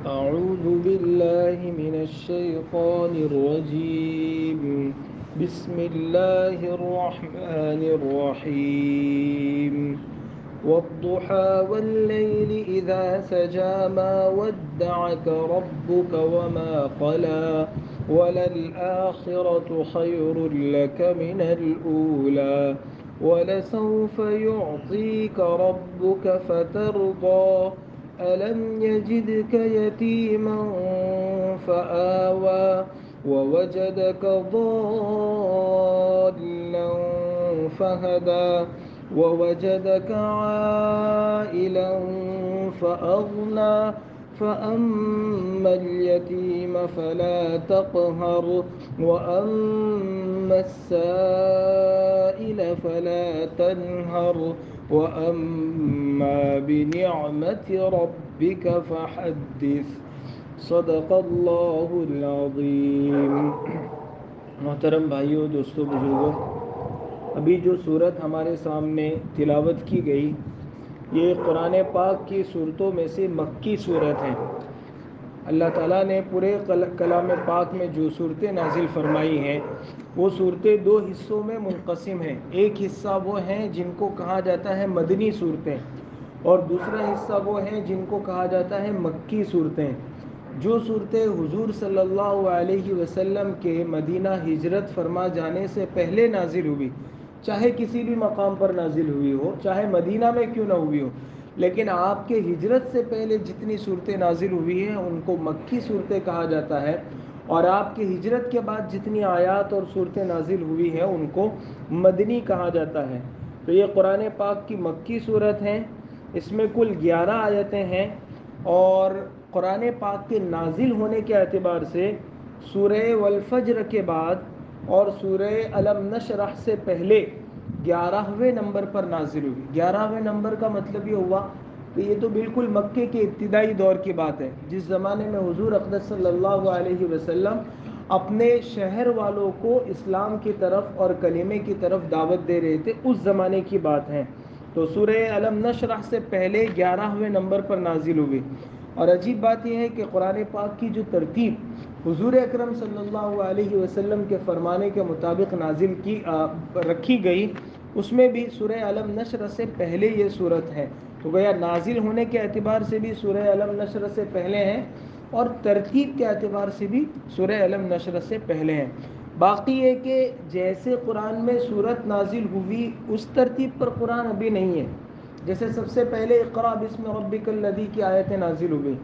أعوذ بالله من الشيطان الرجيم. بسم الله الرحمن الرحيم. والضحى والليل إذا سجى ما ودعك ربك وما قلى وللآخرة خير لك من الأولى ولسوف يعطيك ربك فترضى ألم يجدك يتيما فآوى ووجدك ضالا فهدى ووجدك عائلا فأغنى فأما اليتيم فلا تقهر وأما السائل فلا تنهر وأما بنعمة ربك فحدث. صدق اللہ العظیم. محترم بھائیوں، دوستوں، بزرگوں، ابھی جو صورت ہمارے سامنے تلاوت کی گئی یہ قرآن پاک کی صورتوں میں سے مکی صورت ہے. اللہ تعالیٰ نے پورے کلام پاک میں جو صورتیں نازل فرمائی ہیں وہ صورتیں دو حصوں میں منقسم ہیں. ایک حصہ وہ ہیں جن کو کہا جاتا ہے مدنی صورتیں، اور دوسرا حصہ وہ ہیں جن کو کہا جاتا ہے مکی صورتیں. جو صورتیں حضور صلی اللہ علیہ وسلم کے مدینہ ہجرت فرما جانے سے پہلے نازل ہوئی، چاہے کسی بھی مقام پر نازل ہوئی ہو، چاہے مدینہ میں کیوں نہ ہوئی ہو، لیکن آپ کے ہجرت سے پہلے جتنی صورتیں نازل ہوئی ہیں ان کو مکی صورتیں کہا جاتا ہے، اور آپ کی ہجرت کے بعد جتنی آیات اور صورتیں نازل ہوئی ہیں ان کو مدنی کہا جاتا ہے. تو یہ قرآن پاک کی مکی صورت ہیں. اس میں کل 11 آیتیں ہیں، اور قرآن پاک کے نازل ہونے کے اعتبار سے سورہ والفجر کے بعد اور سورہ الم نشرح سے پہلے 11ویں نمبر پر نازل ہوئی. 11ویں نمبر کا مطلب یہ ہوا کہ یہ تو بالکل مکے کے ابتدائی دور کی بات ہے، جس زمانے میں حضور اقدس صلی اللہ علیہ وسلم اپنے شہر والوں کو اسلام کی طرف اور کلمے کی طرف دعوت دے رہے تھے، اس زمانے کی بات ہے. تو سورہ الم نشرح سے پہلے 11ویں نمبر پر نازل ہوئی. اور عجیب بات یہ ہے کہ قرآن پاک کی جو ترتیب حضور اکرم صلی اللہ علیہ وسلم کے فرمانے کے مطابق نازل رکھی گئی، اس میں بھی سورہ الم نشر سے پہلے یہ صورت ہے. تو گویا نازل ہونے کے اعتبار سے بھی سورہ الم نشر سے پہلے ہیں، اور ترتیب کے اعتبار سے بھی سورہ الم نشر سے پہلے ہیں. باقی یہ کہ جیسے قرآن میں صورت نازل ہوئی اس ترتیب پر قرآن ابھی نہیں ہے. جیسے سب سے پہلے اقرأ بسم ربک الذی کی آیتیں نازل ہوئی،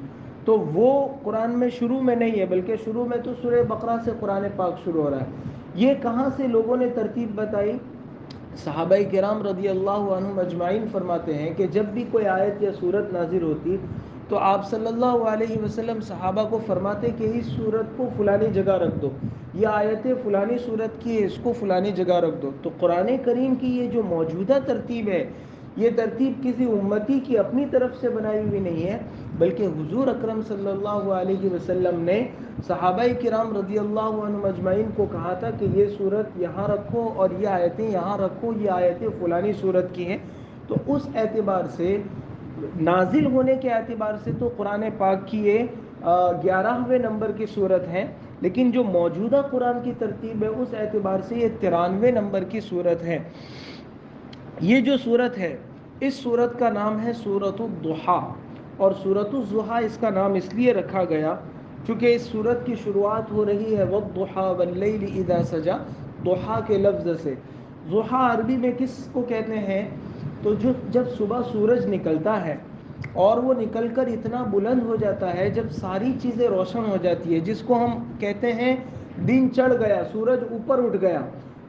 تو وہ قرآن میں شروع میں نہیں ہے، بلکہ شروع میں تو سورہ بقرہ سے قرآن پاک شروع ہو رہا ہے. یہ کہاں سے لوگوں نے ترتیب بتائی؟ صحابہ کرام رضی اللہ عنہم اجمعین فرماتے ہیں کہ جب بھی کوئی آیت یا صورت نازل ہوتی تو آپ صلی اللہ علیہ وسلم صحابہ کو فرماتے کہ اس صورت کو فلانی جگہ رکھ دو، یہ آیت فلانی صورت کی ہے، اس کو فلانی جگہ رکھ دو. تو قرآن کریم کی یہ جو موجودہ ترتیب ہے، یہ ترتیب کسی امتی کی اپنی طرف سے بنائی ہوئی نہیں ہے، بلکہ حضور اکرم صلی اللہ علیہ وسلم نے صحابہ کرام رضی اللہ عنہم اجمعین کو کہا تھا کہ یہ صورت یہاں رکھو اور یہ آیتیں یہاں رکھو، یہ آیتیں فلانی صورت کی ہیں. تو اس اعتبار سے نازل ہونے کے اعتبار سے تو قرآن پاک کی یہ 11ویں نمبر کی صورت ہے، لیکن جو موجودہ قرآن کی ترتیب ہے اس اعتبار سے یہ 93ویں نمبر کی صورت ہے. یہ جو صورت ہے اس صورت کا نام ہے سورۃ الضحیٰ، اور سورۃ الضحیٰ اس کا نام اس لیے رکھا گیا چونکہ اس صورت کی شروعات ہو رہی ہے والضحیٰ واللیل اذا سجی، ضحیٰ کے لفظ سے. ضحیٰ عربی میں کس کو کہتے ہیں؟ تو جب صبح سورج نکلتا ہے اور وہ نکل کر اتنا بلند ہو جاتا ہے، جب ساری چیزیں روشن ہو جاتی ہے، جس کو ہم کہتے ہیں دن چڑھ گیا، سورج اوپر اٹھ گیا،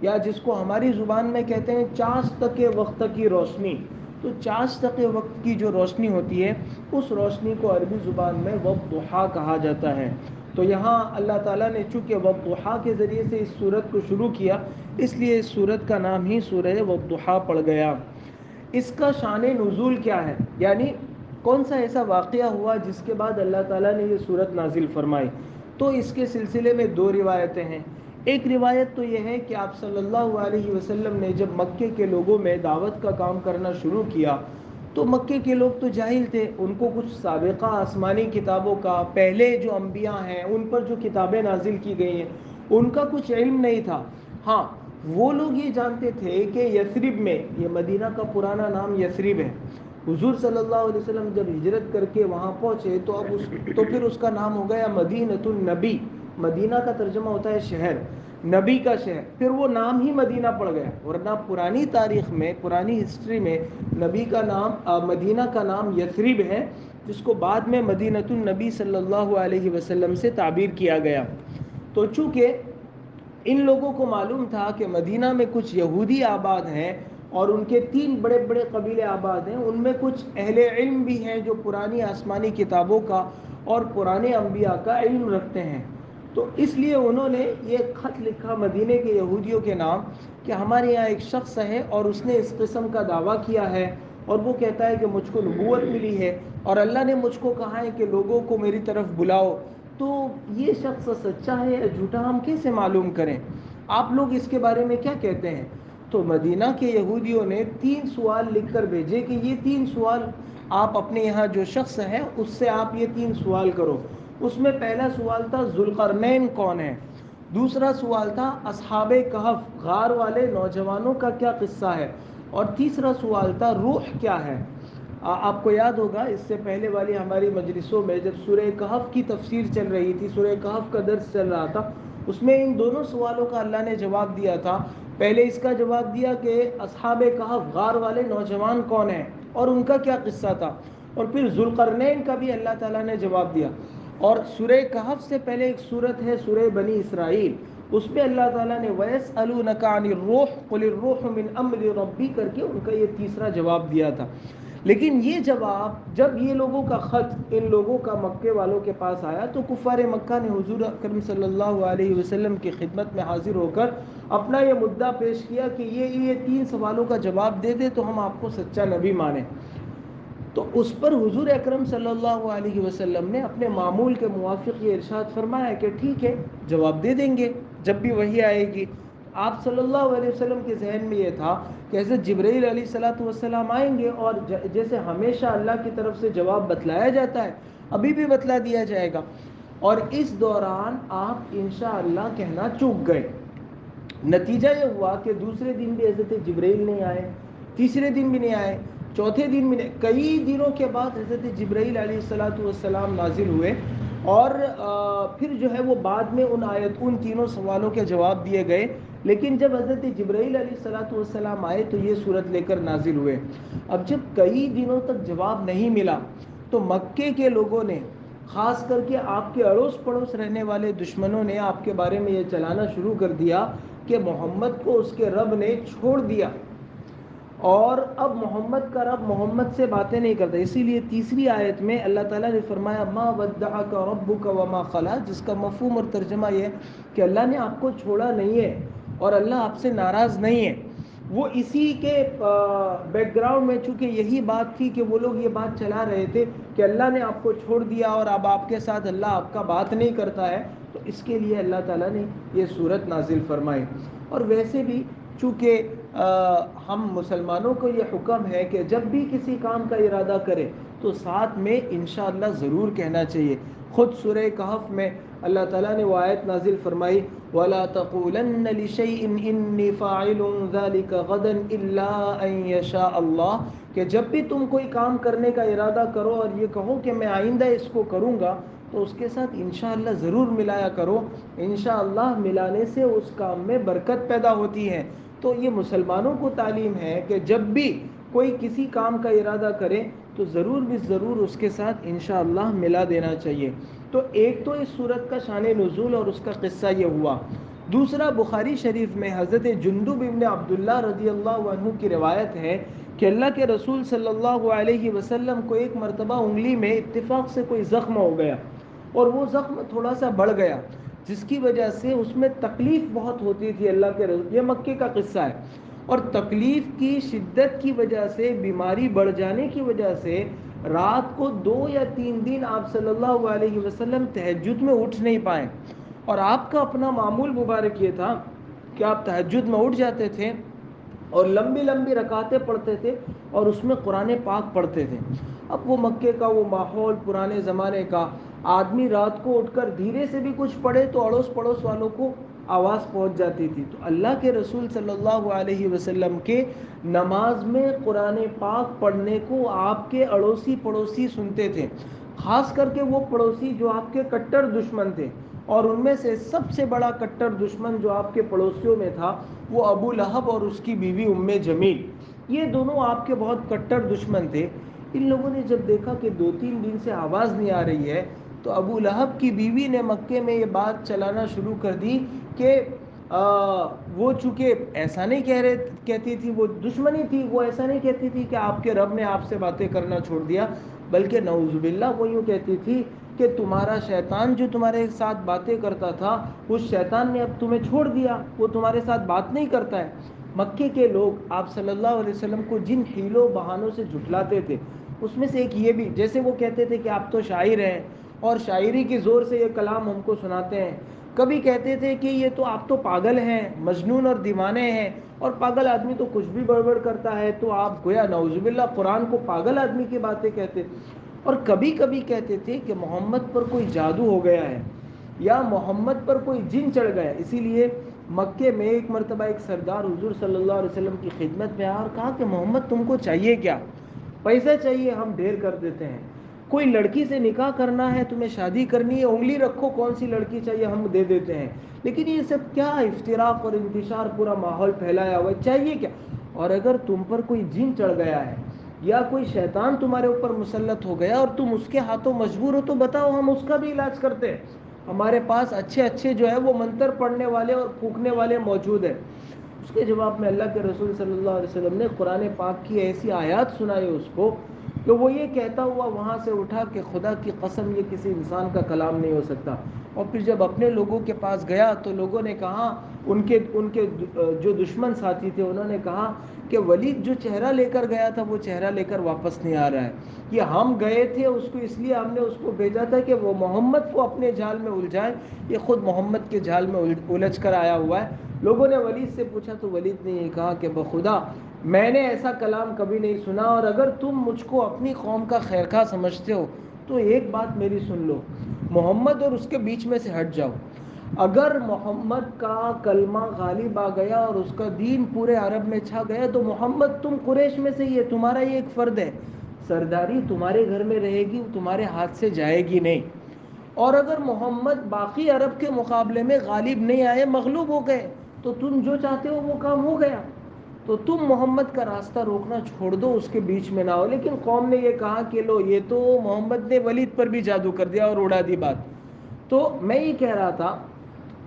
یا جس کو ہماری زبان میں کہتے ہیں چاش تک وقت کی روشنی. تو چاش تک وقت کی جو روشنی ہوتی ہے اس روشنی کو عربی زبان میں والضحیٰ کہا جاتا ہے. تو یہاں اللہ تعالیٰ نے چونکہ والضحیٰ کے ذریعے سے اس صورت کو شروع کیا، اس لیے اس صورت کا نام ہی سورہ والضحیٰ پڑ گیا. اس کا شان نزول کیا ہے، یعنی کون سا ایسا واقعہ ہوا جس کے بعد اللہ تعالیٰ نے یہ صورت نازل فرمائی؟ تو اس کے سلسلے میں دو روایتیں ہیں. ایک روایت تو یہ ہے کہ آپ صلی اللہ علیہ وسلم نے جب مکے کے لوگوں میں دعوت کا کام کرنا شروع کیا تو مکے کے لوگ تو جاہل تھے، ان کو کچھ سابقہ آسمانی کتابوں کا، پہلے جو انبیاء ہیں ان پر جو کتابیں نازل کی گئی ہیں ان کا کچھ علم نہیں تھا۔ ہاں وہ لوگ یہ جانتے تھے کہ یثرب میں، یہ مدینہ کا پرانا نام یثرب ہے، حضور صلی اللہ علیہ وسلم جب ہجرت کر کے وہاں پہنچے تو پھر اس کا نام ہو گیا مدینۃ النبی۔ مدینہ کا ترجمہ ہوتا ہے شہر، نبی کا شہر، پھر وہ نام ہی مدینہ پڑ گیا، ورنہ پرانی تاریخ میں، پرانی ہسٹری میں نبی کا نام، مدینہ کا نام یثرب ہے، جس کو بعد میں مدینۃ النبی صلی اللہ علیہ وسلم سے تعبیر کیا گیا۔ تو چونکہ ان لوگوں کو معلوم تھا کہ مدینہ میں کچھ یہودی آباد ہیں اور ان کے 3 بڑے بڑے قبیلے آباد ہیں، ان میں کچھ اہل علم بھی ہیں جو پرانی آسمانی کتابوں کا اور پرانے انبیاء کا علم رکھتے ہیں، تو اس لیے انہوں نے یہ خط لکھا مدینے کے یہودیوں کے نام کہ ہمارے یہاں ایک شخص ہے اور اس نے اس قسم کا دعویٰ کیا ہے اور وہ کہتا ہے کہ مجھ کو نبوت ملی ہے اور اللہ نے مجھ کو کہا ہے کہ لوگوں کو میری طرف بلاؤ، تو یہ شخص سچا ہے یا جھوٹا ہم کیسے معلوم کریں؟ آپ لوگ اس کے بارے میں کیا کہتے ہیں؟ تو مدینہ کے یہودیوں نے 3 سوال لکھ کر بھیجے کہ یہ 3 سوال آپ اپنے یہاں جو شخص ہے اس سے آپ یہ 3 سوال کرو۔ اس میں پہلا سوال تھا ذوالقرنین کون ہے، دوسرا سوال تھا اصحاب کہف غار والے نوجوانوں کا کیا قصہ ہے، اور تیسرا سوال تھا روح کیا ہے۔ آپ کو یاد ہوگا اس سے پہلے والی ہماری مجلسوں میں جب سورہ کہف کی تفسیر چل رہی تھی، سورہ کہف کا درس چل رہا تھا، اس میں ان دونوں سوالوں کا اللہ نے جواب دیا تھا۔ پہلے اس کا جواب دیا کہ اصحاب کہف غار والے نوجوان کون ہیں اور ان کا کیا قصہ تھا، اور پھر ذوالقرنین کا بھی اللہ تعالیٰ نے جواب دیا۔ اور سورہ کہف سے پہلے ایک سورت ہے سورہ بنی اسرائیل، اس میں اللہ تعالیٰ نے وَيَسْأَلُونَكَ عَنِ الرُّوحِ قُلِ الرُّوحُ مِنْ أَمْرِ رَبِّي کر کے ان کا یہ تیسرا جواب دیا تھا۔ لیکن یہ جواب جب یہ لوگوں کا خط ان لوگوں کا مکے والوں کے پاس آیا تو کفار مکہ نے حضور اکرم صلی اللہ علیہ وسلم کی خدمت میں حاضر ہو کر اپنا یہ مدعا پیش کیا کہ یہ 3 سوالوں کا جواب دے دے تو ہم آپ کو سچا نبی مانیں۔ تو اس پر حضور اکرم صلی اللہ علیہ وسلم نے اپنے معمول کے موافق یہ ارشاد فرمایا کہ ٹھیک ہے جواب دے دیں گے جب بھی وحی آئے گی۔ آپ صلی اللہ علیہ وسلم کے ذہن میں یہ تھا کہ حضرت جبرائیل علیہ الصلوۃ والسلام آئیں گے اور جیسے ہمیشہ اللہ کی طرف سے جواب بتلایا جاتا ہے ابھی بھی بتلا دیا جائے گا، اور اس دوران آپ انشاءاللہ کہنا چوک گئے۔ نتیجہ یہ ہوا کہ دوسرے دن بھی حضرت جبرائیل نہیں آئے، تیسرے دن بھی نہیں آئے، چوتھے دن بھی نہیں، کئی دنوں کے بعد حضرت جبرائیل علیہ الصلوۃ والسلام نازل ہوئے، اور پھر جو ہے وہ بعد میں ان تینوں سوالوں کے جواب دیے گئے۔ لیکن جب حضرت جبرائیل علیہ الصلوۃ والسلام آئے تو یہ صورت لے کر نازل ہوئے۔ اب جب کئی دنوں تک جواب نہیں ملا تو مکے کے لوگوں نے، خاص کر کے آپ کے اڑوس پڑوس رہنے والے دشمنوں نے آپ کے بارے میں یہ چلانا شروع کر دیا کہ محمد کو اس کے رب نے چھوڑ دیا، اور اب محمد کا رب محمد سے باتیں نہیں کرتا۔ اسی لیے تیسری آیت میں اللہ تعالیٰ نے فرمایا ما ودعک ربک وما قلی، جس کا مفہوم اور ترجمہ یہ کہ اللہ نے آپ کو چھوڑا نہیں ہے اور اللہ آپ سے ناراض نہیں ہے۔ وہ اسی کے بیک گراؤنڈ میں چونکہ یہی بات تھی کہ وہ لوگ یہ بات چلا رہے تھے کہ اللہ نے آپ کو چھوڑ دیا اور اب آپ کے ساتھ اللہ آپ کا بات نہیں کرتا ہے، تو اس کے لیے اللہ تعالیٰ نے یہ صورت نازل فرمائی۔ اور ویسے بھی چونکہ ہم مسلمانوں کو یہ حکم ہے کہ جب بھی کسی کام کا ارادہ کرے تو ساتھ میں انشاءاللہ ضرور کہنا چاہیے۔ خود سورہ کہف میں اللہ تعالیٰ نے وہ آیت نازل فرمائی وَلَا تَقُولَنَّ لِشَيْءٍ إِنِّي فَاعِلٌ ذَلِكَ غَدًا إِلَّا أَن يَشَاءَ اللَّهُ، کہ جب بھی تم کوئی کام کرنے کا ارادہ کرو اور یہ کہو کہ میں آئندہ اس کو کروں گا تو اس کے ساتھ انشاءاللہ ضرور ملایا کرو، انشاءاللہ ملانے سے اس کام میں برکت پیدا ہوتی ہے۔ تو یہ مسلمانوں کو تعلیم ہے کہ جب بھی کوئی کسی کام کا ارادہ کرے تو ضرور بھی ضرور اس کے ساتھ انشاءاللہ ملا دینا چاہیے۔ تو ایک تو اس صورت کا شان نزول اور اس کا قصہ یہ ہوا۔ دوسرا بخاری شریف میں حضرت جندب ابن عبداللہ رضی اللہ عنہ کی روایت ہے کہ اللہ کے رسول صلی اللہ علیہ وسلم کو ایک مرتبہ انگلی میں اتفاق سے کوئی زخم ہو گیا اور وہ زخم تھوڑا سا بڑھ گیا، جس کی وجہ سے اس میں تکلیف بہت ہوتی تھی اللہ کے رسول، یہ مکے کا قصہ ہے، اور تکلیف کی شدت کی وجہ سے، بیماری بڑھ جانے کی وجہ سے رات کو 2 یا 3 دن آپ صلی اللہ علیہ وسلم تہجد میں اٹھ نہیں پائے، اور آپ کا اپنا معمول مبارک یہ تھا کہ آپ تہجد میں اٹھ جاتے تھے اور لمبی لمبی رکعتیں پڑھتے تھے اور اس میں قرآن پاک پڑھتے تھے۔ اب وہ مکے کا وہ ماحول پرانے زمانے کا، آدمی رات کو اٹھ کر دھیرے سے بھی کچھ پڑھے تو اڑوس پڑوس والوں کو آواز پہنچ جاتی تھی۔ تو اللہ کے رسول صلی اللہ علیہ وسلم کے نماز میں قرآن پاک پڑھنے کو آپ کے اڑوسی پڑوسی سنتے تھے، خاص کر کے وہ پڑوسی جو آپ کے کٹر دشمن تھے، اور ان میں سے سب سے بڑا کٹر دشمن جو آپ کے پڑوسیوں میں تھا وہ ابو لہب اور اس کی بیوی ام جمیل، یہ دونوں آپ کے بہت کٹر دشمن تھے۔ ان لوگوں نے جب دیکھا کہ 2-3 دن سے آواز نہیں آ رہی ہے تو ابو لہب کی بیوی نے مکے میں یہ بات چلانا شروع کر دی کہ وہ چونکہ ایسا نہیں کہتی تھی، وہ دشمنی تھی، وہ ایسا نہیں کہتی تھی کہ آپ کے رب نے آپ سے باتیں کرنا چھوڑ دیا، بلکہ نعوذ باللہ وہ یوں کہتی تھی کہ تمہارا شیطان جو تمہارے ساتھ باتیں کرتا تھا اس شیطان نے اب تمہیں چھوڑ دیا، وہ تمہارے ساتھ بات نہیں کرتا ہے۔ مکے کے لوگ آپ صلی اللہ علیہ وسلم کو جن حیلوں بہانوں سے جھٹلاتے تھے اس میں سے ایک یہ بھی، جیسے وہ کہتے تھے کہ آپ تو شاعر ہیں اور شاعری کی زور سے یہ کلام ہم کو سناتے ہیں، کبھی کہتے تھے کہ یہ تو آپ تو پاگل ہیں، مجنون اور دیوانے ہیں، اور پاگل آدمی تو کچھ بھی بڑبڑ کرتا ہے، تو آپ گویا نعوذ باللہ قرآن کو پاگل آدمی کی باتیں کہتے۔ اور کبھی کبھی کہتے تھے کہ محمد پر کوئی جادو ہو گیا ہے یا محمد پر کوئی جن چڑھ گیا ہے۔ اسی لیے مکے میں ایک مرتبہ ایک سردار حضور صلی اللہ علیہ وسلم کی خدمت میں آیا اور کہا کہ محمد تم کو چاہیے کیا؟ پیسہ چاہیے، ہم ڈھیر کر دیتے ہیں۔ کوئی لڑکی سے نکاح کرنا ہے، تمہیں شادی کرنی ہے، انگلی رکھو کون سی لڑکی چاہیے، ہم دے دیتے ہیں۔ لیکن یہ سب کیا افتراق اور انتشار، پورا ماحول پھیلایا ہوا ہے، چاہیے کیا؟ اور اگر تم پر کوئی جن چڑھ گیا ہے یا کوئی شیطان تمہارے اوپر مسلط ہو گیا اور تم اس کے ہاتھوں مجبور ہو تو بتاؤ، ہم اس کا بھی علاج کرتے ہیں، ہمارے پاس اچھے اچھے جو ہے وہ منتر پڑھنے والے اور پھونکنے والے موجود ہیں۔ اس کے جواب میں اللہ کے رسول صلی اللہ علیہ وسلم نے قرآن پاک کی ایسی آیات سنائی اس کو کہ وہ یہ کہتا ہوا وہاں سے اٹھا کہ خدا کی قسم یہ کسی انسان کا کلام نہیں ہو سکتا۔ اور پھر جب اپنے لوگوں کے پاس گیا تو لوگوں نے کہا، ان کے جو دشمن ساتھی تھے انہوں نے کہا کہ ولید جو چہرہ لے کر گیا تھا وہ چہرہ لے کر واپس نہیں آ رہا ہے، یہ ہم گئے تھے اس کو، اس لیے ہم نے اس کو بھیجا تھا کہ وہ محمد کو اپنے جال میں الجھائے، یہ خود محمد کے جال میں الجھ کر آیا ہوا ہے۔ لوگوں نے ولید سے پوچھا تو ولید نے یہ کہا کہ بخدا میں نے ایسا کلام کبھی نہیں سنا، اور اگر تم مجھ کو اپنی قوم کا خیرخواہ سمجھتے ہو تو ایک بات میری سن لو، محمد اور اس کے بیچ میں سے ہٹ جاؤ۔ اگر محمد کا کلمہ غالب آ گیا اور اس کا دین پورے عرب میں چھا گیا تو محمد تم قریش میں سے ہی ہے، تمہارا یہ ایک فرد ہے، سرداری تمہارے گھر میں رہے گی، تمہارے ہاتھ سے جائے گی نہیں۔ اور اگر محمد باقی عرب کے مقابلے میں غالب نہیں آئے، مغلوب ہو گئے، تو تم جو چاہتے ہو وہ کام ہو گیا، تو تم محمد کا راستہ روکنا چھوڑ دو، اس کے بیچ میں نہ ہو۔ لیکن قوم نے یہ کہا کہ لو یہ تو محمد نے ولید پر بھی جادو کر دیا اور اڑا دی بات۔ تو میں یہ کہہ رہا تھا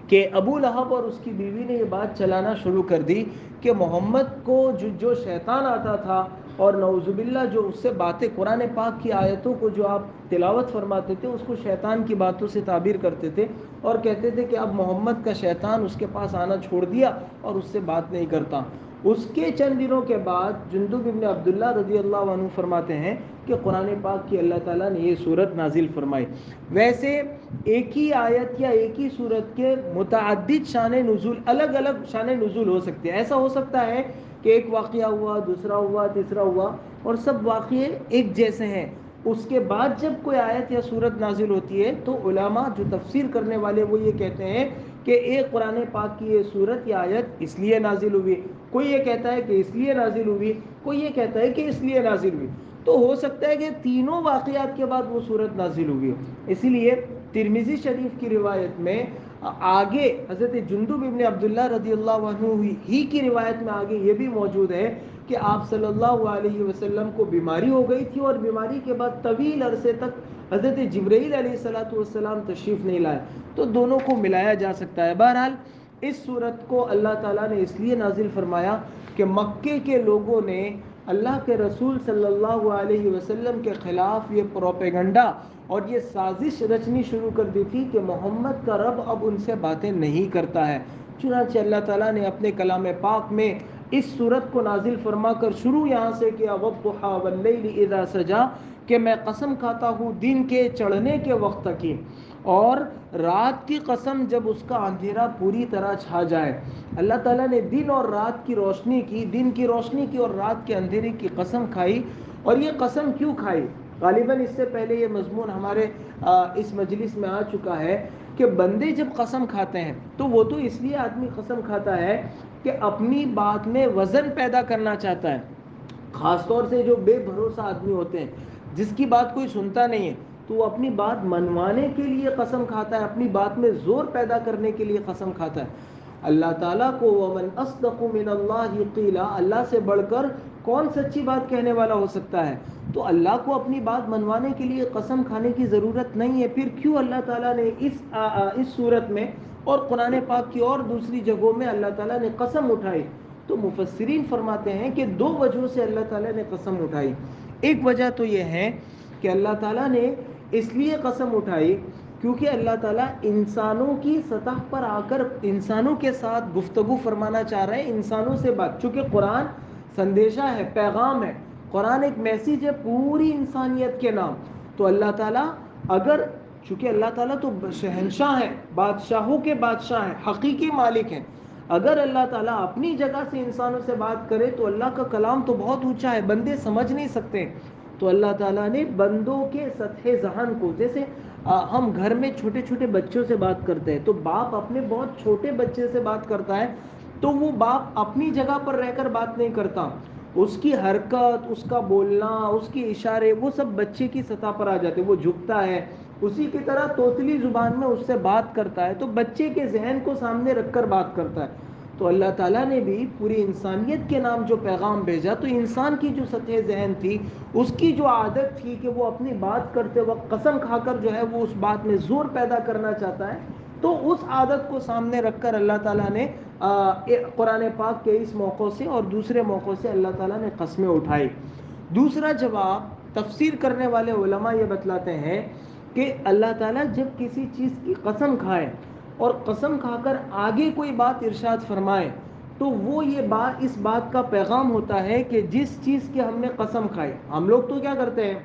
کہ ابو لہب اور اس کی بیوی نے یہ بات چلانا شروع کر دی کہ محمد کو جو شیطان آتا تھا اور نعوذ باللہ جو اس سے باتیں، قرآن پاک کی آیتوں کو جو آپ تلاوت فرماتے تھے اس کو شیطان کی باتوں سے تعبیر کرتے تھے اور کہتے تھے کہ اب محمد کا شیطان اس کے پاس آنا چھوڑ دیا اور اس سے بات نہیں کرتا۔ اس کے چند دنوں کے بعد جندب ابن عبداللہ رضی اللہ عنہ فرماتے ہیں کہ قرآن پاک کی اللہ تعالیٰ نے یہ صورت نازل فرمائی۔ ویسے ایک ہی آیت یا ایک ہی صورت کے متعدد شان نزول، الگ الگ شان نزول ہو سکتے ہیں۔ ایسا ہو سکتا ہے کہ ایک واقعہ ہوا، دوسرا ہوا، تیسرا ہوا، اور سب واقعے ایک جیسے ہیں، اس کے بعد جب کوئی آیت یا صورت نازل ہوتی ہے تو علماء جو تفسیر کرنے والے وہ یہ کہتے ہیں کہ ایک قرآن پاک کی یہ صورت یا آیت اس لیے نازل ہوئی، کوئی یہ کہتا ہے کہ اس لیے نازل ہوئی، کوئی یہ کہتا ہے کہ اس لیے نازل ہوئی، تو ہو سکتا ہے کہ تینوں واقعات کے بعد وہ صورت نازل ہوئی۔ اسی لیے ترمذی شریف کی روایت میں آگے حضرت جندب ابن عبداللہ رضی اللہ عنہ ہی کی روایت میں آگے یہ بھی موجود ہے کہ آپ صلی اللہ علیہ وسلم کو بیماری ہو گئی تھی اور بیماری کے بعد طویل عرصے تک حضرت جبرائیل علیہ الصلوۃ والسلام تشریف نہیں لائے، تو دونوں کو ملایا جا سکتا ہے۔ بہرحال اس صورت کو اللہ تعالیٰ نے اس لیے نازل فرمایا کہ مکے کے لوگوں نے اللہ کے رسول صلی اللہ علیہ وسلم کے خلاف یہ پروپیگنڈا اور یہ سازش رچنی شروع کر دی تھی کہ محمد کا رب اب ان سے باتیں نہیں کرتا ہے۔ چنانچہ اللہ تعالیٰ نے اپنے کلام پاک میں اس صورت کو نازل فرما کر شروع یہاں سے کیا، وَالضُّحَىٰ وَاللَّيْلِ إِذَا سَجَىٰ، کہ میں قسم کھاتا ہوں دن کے چڑھنے کے وقت کی اور رات کی قسم جب اس کا اندھیرا پوری طرح چھا جائے. اللہ تعالیٰ نے دن اور رات کی روشنی کی، دن کی روشنی کی اور رات کے اندھیرے کی قسم کھائی. اور یہ قسم کیوں کھائی؟ غالباً اس سے پہلے یہ مضمون ہمارے اس مجلس میں آ چکا ہے کہ بندے جب قسم کھاتے ہیں تو وہ تو اس لیے آدمی قسم کھاتا ہے کہ اپنی بات میں وزن پیدا کرنا چاہتا ہے. خاص طور سے جو بے بھروسہ آدمی ہوتے ہیں، جس کی بات کوئی سنتا نہیں ہے، تو وہ اپنی بات منوانے کے لیے قسم کھاتا ہے، اپنی بات میں زور پیدا کرنے کے لیے قسم کھاتا ہے. اللہ تعالیٰ کو وَمَنْ أَصْدَقُ مِنَ اللَّهِ قِيلًا، اللہ سے بڑھ کر کون سچی بات کہنے والا ہو سکتا ہے؟ تو اللہ کو اپنی بات منوانے کے لیے قسم کھانے کی ضرورت نہیں ہے. پھر کیوں اللہ تعالیٰ نے اس صورت میں اور قرآن پاک کی اور دوسری جگہوں میں اللہ تعالیٰ نے قسم اٹھائی؟ تو مفسرین فرماتے ہیں کہ دو وجہوں سے اللہ تعالیٰ نے قسم اٹھائی. ایک وجہ تو یہ ہے کہ اللہ تعالیٰ نے اس لیے قسم اٹھائی کیونکہ اللہ تعالیٰ انسانوں کی سطح پر آ کر انسانوں کے ساتھ گفتگو فرمانا چاہ رہے ہیں، انسانوں سے بات. چونکہ قرآن سندیشہ ہے، پیغام ہے، قرآن ایک میسیج ہے پوری انسانیت کے نام. تو اللہ تعالیٰ اگر، چونکہ اللہ تعالیٰ تو شہنشاہ ہیں، بادشاہوں کے بادشاہ ہیں، حقیقی مالک ہیں، اگر اللہ تعالیٰ اپنی جگہ سے انسانوں سے بات کرے تو اللہ کا کلام تو بہت اونچا ہے، بندے سمجھ نہیں سکتے. تو اللہ تعالیٰ نے بندوں کے سطح ذہن کو، جیسے ہم گھر میں چھوٹے چھوٹے بچوں سے بات کرتے ہیں تو باپ اپنے بہت چھوٹے بچے سے بات کرتا ہے تو وہ باپ اپنی جگہ پر رہ کر بات نہیں کرتا، اس کی حرکت، اس کا بولنا، اس کے اشارے، وہ سب بچے کی سطح پر آ جاتے. وہ جھکتا ہے، اسی کی طرح توتلی زبان میں اس سے بات کرتا ہے تو بچے کے ذہن کو سامنے رکھ کر بات کرتا ہے. تو اللہ تعالیٰ نے بھی پوری انسانیت کے نام جو پیغام بھیجا تو انسان کی جو سطح ذہن تھی، اس کی جو عادت تھی کہ وہ اپنی بات کرتے وقت قسم کھا کر جو ہے وہ اس بات میں زور پیدا کرنا چاہتا ہے، تو اس عادت کو سامنے رکھ کر اللہ تعالیٰ نے قرآن پاک کے اس موقع سے اور دوسرے موقع سے اللہ تعالیٰ نے قسمیں اٹھائی. دوسرا جواب تفسیر کرنے والے علماء یہ بتلاتے ہیں کہ اللہ تعالیٰ جب کسی چیز کی قسم کھائے اور قسم کھا کر آگے کوئی بات ارشاد فرمائے تو وہ یہ بات، اس بات کا پیغام ہوتا ہے کہ جس چیز کی ہم نے قسم کھائی. ہم لوگ تو کیا کرتے ہیں،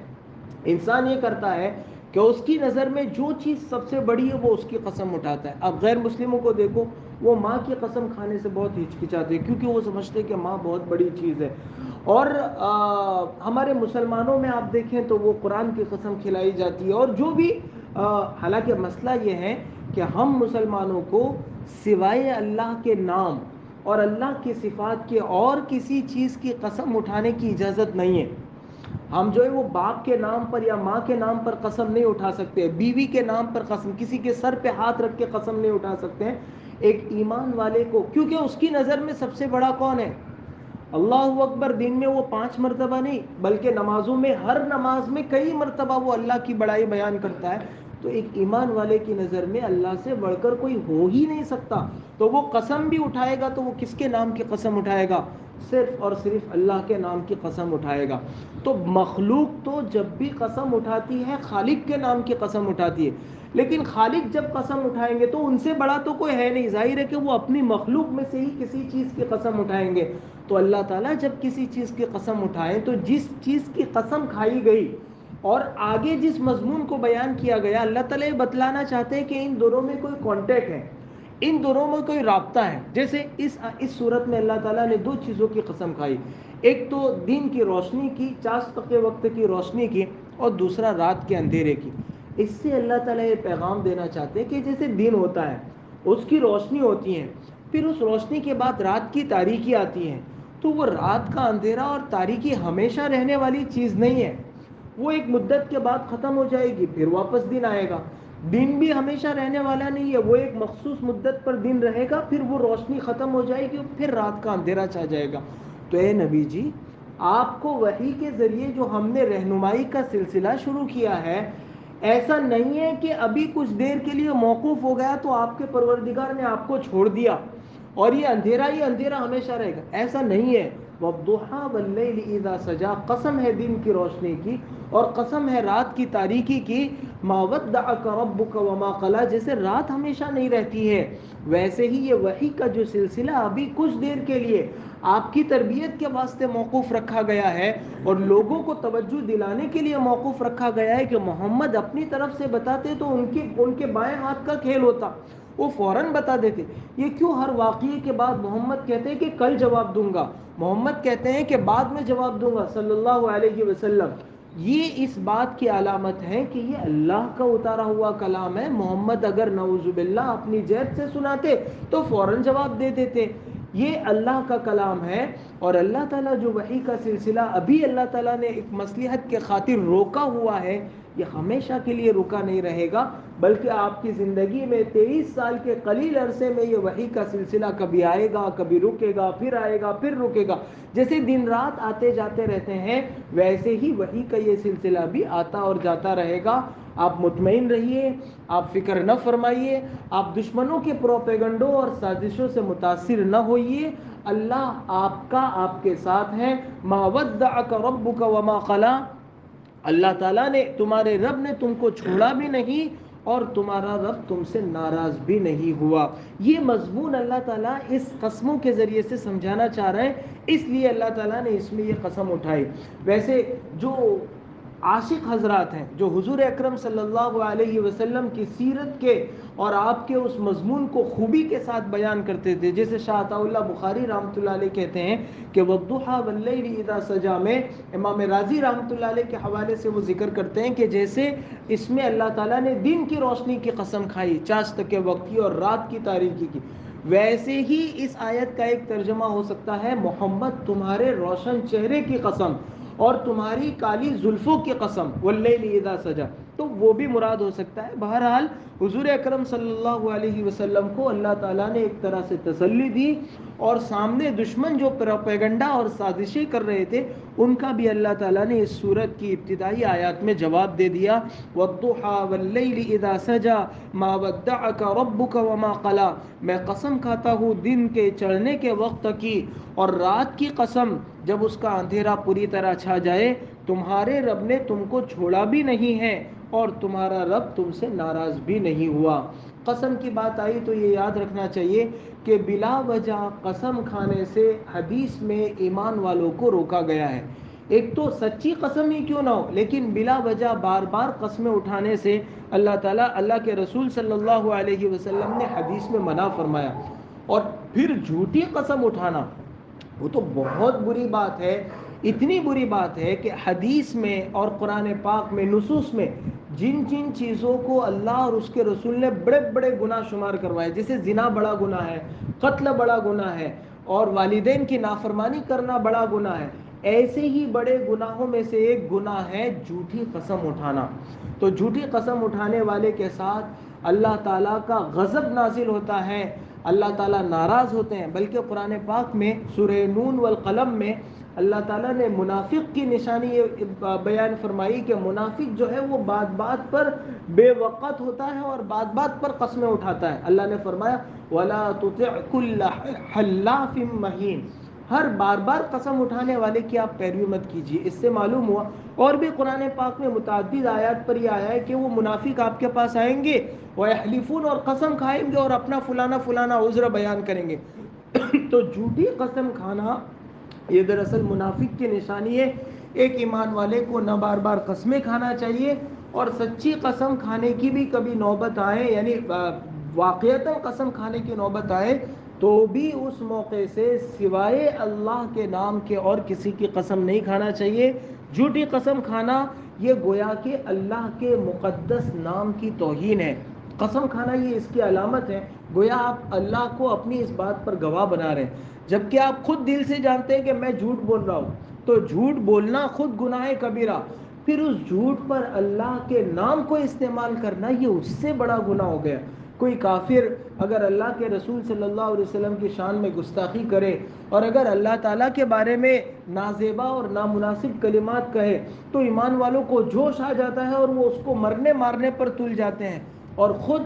انسان یہ کرتا ہے کہ اس کی نظر میں جو چیز سب سے بڑی ہے وہ اس کی قسم اٹھاتا ہے. اب غیر مسلموں کو دیکھو، وہ ماں کی قسم کھانے سے بہت ہچکچاتے ہیں کیونکہ وہ سمجھتے ہیں کہ ماں بہت بڑی چیز ہے. اور ہمارے مسلمانوں میں آپ دیکھیں تو وہ قرآن کی قسم کھلائی جاتی ہے. اور جو بھی حالانکہ مسئلہ یہ ہے کہ ہم مسلمانوں کو سوائے اللہ کے نام اور اللہ کی صفات کے اور کسی چیز کی قسم اٹھانے کی اجازت نہیں ہے. ہم جو ہے وہ باپ کے نام پر یا ماں کے نام پر قسم نہیں اٹھا سکتے، بیوی کے نام پر قسم، کسی کے سر پہ ہاتھ رکھ کے قسم نہیں اٹھا سکتے ہیں. ایک ایمان والے کو، کیونکہ اس کی نظر میں سب سے بڑا کون ہے؟ اللہ اکبر. دن میں وہ 5 مرتبہ نہیں بلکہ نمازوں میں ہر نماز میں کئی مرتبہ وہ اللہ کی بڑائی بیان کرتا ہے. تو ایک ایمان والے کی نظر میں اللہ سے بڑھ کر کوئی ہو ہی نہیں سکتا. تو وہ قسم بھی اٹھائے گا تو وہ کس کے نام کی قسم اٹھائے گا؟ صرف اور صرف اللہ کے نام کی قسم اٹھائے گا. تو مخلوق تو جب بھی قسم اٹھاتی ہے خالق کے نام کی قسم اٹھاتی ہے، لیکن خالق جب قسم اٹھائیں گے تو ان سے بڑا تو کوئی ہے نہیں. ظاہر ہے کہ وہ اپنی مخلوق میں سے ہی کسی چیز کی قسم اٹھائیں گے. تو اللہ تعالیٰ جب کسی چیز کی قسم اٹھائیں تو جس چیز کی قسم کھائی گئی اور آگے جس مضمون کو بیان کیا گیا، اللہ تعالیٰ یہ بتلانا چاہتے ہیں کہ ان دونوں میں کوئی کانٹیکٹ ہے، ان دونوں میں کوئی رابطہ ہے. جیسے اس صورت میں اللہ تعالیٰ نے 2 چیزوں کی قسم کھائی، ایک تو دن کی روشنی کی، چاشت کے وقت کی روشنی کی، اور دوسرا رات کے اندھیرے کی. اس سے اللہ تعالیٰ یہ پیغام دینا چاہتے ہیں کہ جیسے دن ہوتا ہے، اس کی روشنی ہوتی ہے، پھر اس روشنی کے بعد رات کی تاریکی آتی ہے. تو وہ رات کا اندھیرا اور تاریکی ہمیشہ رہنے والی چیز نہیں ہے، وہ ایک مدت کے بعد ختم ہو جائے گی، پھر واپس دن آئے گا. دن بھی ہمیشہ رہنے والا نہیں ہے، وہ ایک مخصوص مدت پر دن رہے گا، پھر وہ روشنی ختم ہو جائے گی اور پھر رات کا اندھیرا چھا جائے گا. تو اے نبی جی، آپ کو وحی کے ذریعے جو ہم نے رہنمائی کا سلسلہ شروع کیا ہے، ایسا نہیں ہے کہ ابھی کچھ دیر کے لیے موقوف ہو گیا تو آپ کے پروردگار نے آپ کو چھوڑ دیا اور یہ اندھیرا ہی اندھیرا ہمیشہ رہے گا. ایسا نہیں ہے. والضحى واللیل اذا سجا، قسم ہے دن کی روشنی کی اور قسم ہے رات کی تاریکی کی، ما ودعک ربک وما قلی، جیسے رات ہمیشہ نہیں رہتی ہے ویسے ہی یہ وحی کا جو سلسلہ ابھی کچھ دیر کے لیے آپ کی تربیت کے واسطے موقوف رکھا گیا ہے اور لوگوں کو توجہ دلانے کے لیے موقوف رکھا گیا ہے کہ محمد اپنی طرف سے بتاتے تو ان کے بائیں ہاتھ کا کھیل ہوتا، وہ فوراً بتا دیتے. یہ کیوں ہر واقعے کے بعد محمد کہتے ہیں کہ کل جواب دوں گا، محمد کہتے ہیں کہ بعد میں جواب دوں گا صلی اللہ علیہ وسلم؟ یہ اس بات کی علامت ہے کہ یہ اللہ کا اتارا ہوا کلام ہے. محمد اگر نعوذ باللہ اپنی جیب سے سناتے تو فوراً جواب دے دیتے. یہ اللہ کا کلام ہے اور اللہ تعالیٰ جو وحی کا سلسلہ ابھی اللہ تعالیٰ نے ایک مصلحت کے خاطر روکا ہوا ہے، یہ ہمیشہ کے لیے رکا نہیں رہے گا، بلکہ آپ کی زندگی میں 23 سال کے قلیل عرصے میں یہ وحی کا سلسلہ کبھی آئے گا، کبھی رکے گا، پھر آئے گا، پھر رکے گا. جیسے دن رات آتے جاتے رہتے ہیں ویسے ہی وحی کا یہ سلسلہ بھی آتا اور جاتا رہے گا. آپ مطمئن رہیے، آپ فکر نہ فرمائیے، آپ دشمنوں کے پروپیگنڈوں اور سازشوں سے متاثر نہ ہوئیے. اللہ آپ کے ساتھ ہے. ما ودعک ربک وما قلی، اللہ تعالیٰ نے تمہارے رب نے تم کو چھوڑا بھی نہیں اور تمہارا رب تم سے ناراض بھی نہیں ہوا. یہ مضمون اللہ تعالیٰ اس قسموں کے ذریعے سے سمجھانا چاہ رہے ہیں، اس لیے اللہ تعالیٰ نے اس میں یہ قسم اٹھائی. ویسے جو عاشق حضرات ہیں جو حضور اکرم صلی اللہ علیہ وسلم کی سیرت کے اور آپ کے اس مضمون کو خوبی کے ساتھ بیان کرتے تھے، جیسے شاہ عطا اللہ بخاری رحمۃ اللہ علیہ کہتے ہیں کہ والضحیٰ واللیل اذا سجا میں امام راضی رحمۃ اللہ علیہ کے حوالے سے وہ ذکر کرتے ہیں کہ جیسے اس میں اللہ تعالیٰ نے دن کی روشنی کی قسم کھائی چاشت کے وقت کی اور رات کی تاریکی کی، ویسے ہی اس آیت کا ایک ترجمہ ہو سکتا ہے محمد تمہارے روشن چہرے کی قسم اور تمہاری کالی زلفوں کی قسم واللیل اذا سجا، تو وہ بھی مراد ہو سکتا ہے. بہرحال حضور اکرم صلی اللہ علیہ وسلم کو اللہ تعالیٰ نے ایک طرح سے تسلی دی اور سامنے دشمن جو پروپیگنڈا اور سازشیں کر رہے تھے ان کا بھی اللہ تعالیٰ نے اس سورت کی ابتدائی آیات میں جواب دے دیا. والضحیٰ واللیل اذا سجا ما ودعک ربک وما قلی، میں قسم کھاتا ہوں دن کے چڑھنے کے وقت کی اور رات کی قسم جب اس کا اندھیرا پوری طرح چھا جائے، تمہارے رب نے تم کو چھوڑا بھی نہیں ہے اور تمہارا رب تم سے ناراض بھی نہیں ہوا. قسم کی بات آئی تو یہ یاد رکھنا چاہیے کہ بلا وجہ قسم کھانے سے حدیث میں ایمان والوں کو روکا گیا ہے. ایک تو سچی قسم ہی کیوں نہ ہو لیکن بلا وجہ بار بار قسمیں اٹھانے سے اللہ تعالیٰ اللہ کے رسول صلی اللہ علیہ وسلم نے حدیث میں منع فرمایا. اور پھر جھوٹی قسم اٹھانا وہ تو بہت بری بات ہے. اتنی بری بات ہے کہ حدیث میں اور قرآن پاک میں نصوص میں جن جن چیزوں کو اللہ اور اس کے رسول نے بڑے بڑے گناہ شمار کروائے، جیسے زنا بڑا گناہ ہے، قتل بڑا گناہ ہے اور والدین کی نافرمانی کرنا بڑا گناہ ہے، ایسے ہی بڑے گناہوں میں سے ایک گناہ ہے جھوٹی قسم اٹھانا. تو جھوٹی قسم اٹھانے والے کے ساتھ اللہ تعالیٰ کا غضب نازل ہوتا ہے، اللہ تعالیٰ ناراض ہوتے ہیں. بلکہ قرآن پاک میں سورہ نون والقلم میں اللہ تعالیٰ نے منافق کی نشانی یہ بیان فرمائی کہ منافق جو ہے وہ بات بات پر بے وقت ہوتا ہے اور بات بات پر قسمیں اٹھاتا ہے. اللہ نے فرمایا وَلَا تُطِعْ كُلَّ حَلَّافٍ مَّهِينٍ، ہر بار بار قسم اٹھانے والے کی آپ پیروی مت کیجیے. اس سے معلوم ہوا اور بھی قرآن پاک میں متعدد آیات پر یہ آیا ہے کہ وہ منافق آپ کے پاس آئیں گے وَيَحْلِفُونَ، اور قسم کھائیں گے اور اپنا فلانا فلانا عذر بیان کریں گے. تو جھوٹی قسم کھانا یہ دراصل منافق کی نشانی ہے. ایک ایمان والے کو نہ بار بار قسمیں کھانا چاہیے اور سچی قسم کھانے کی بھی کبھی نوبت آئے، یعنی واقعتاً قسم کھانے کی نوبت آئے تو بھی اس موقع سے سوائے اللہ کے نام کے اور کسی کی قسم نہیں کھانا چاہیے. جھوٹی قسم کھانا یہ گویا کہ اللہ کے مقدس نام کی توہین ہے. قسم کھانا یہ اس کی علامت ہے، گویا آپ اللہ کو اپنی اس بات پر گواہ بنا رہے ہیں جبکہ آپ خود دل سے جانتے ہیں کہ میں جھوٹ بول رہا ہوں. تو جھوٹ بولنا خود گناہ کبیرہ، پھر اس جھوٹ پر اللہ کے نام کو استعمال کرنا یہ اس سے بڑا گناہ ہو گیا. کوئی کافر اگر اللہ کے رسول صلی اللہ علیہ وسلم کی شان میں گستاخی کرے اور اگر اللہ تعالیٰ کے بارے میں نازیبا اور نامناسب کلمات کہے تو ایمان والوں کو جوش آ جاتا ہے اور وہ اس کو مرنے مارنے پر تل جاتے ہیں اور خود